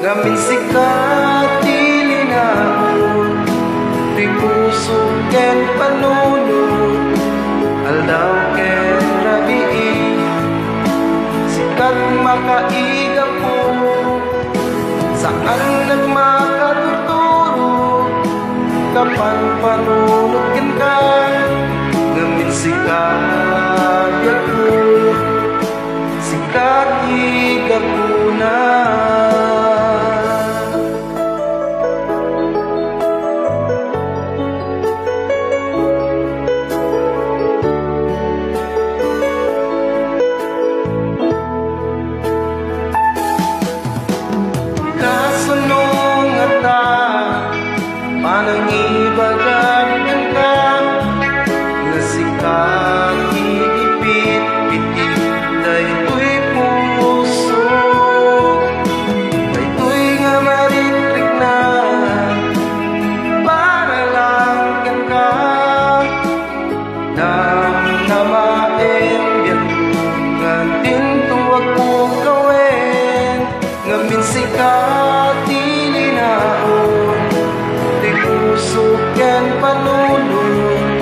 ngamin sikat dili naon, di puso ken panunod, aldaw ken rabii, sikat makaiga po, saan nagmakatuturo, kapan panunod ken ka, ngamin sikat yaku, sikat higa po na. Manang ibagagan ka, nga sikat iipit-pitit, daytoy puso, daytoy nga maritrik na, para lang kan ka, damnamaen yan, nga tintuwag ko gawin, nga minsikat dili naon, puso ken panunod,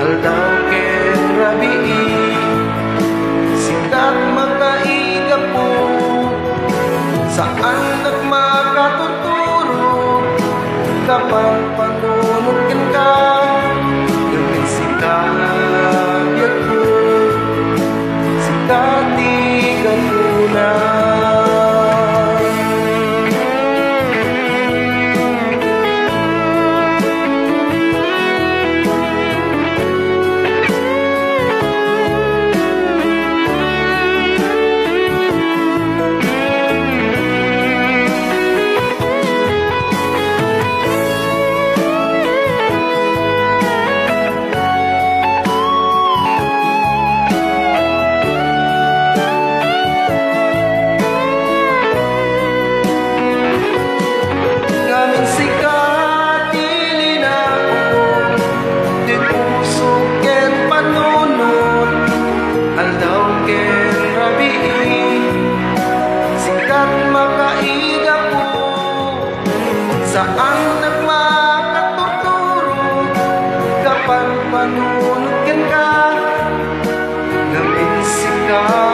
aldaw ken rabii, sikat makaiga po, saan nagmakatuturo, kapan panunod ken ka, ngamin sikat yaku, sikat tigan ko na. Saan nagmakatuturo, kapan panunod ken ka, ngamin sikat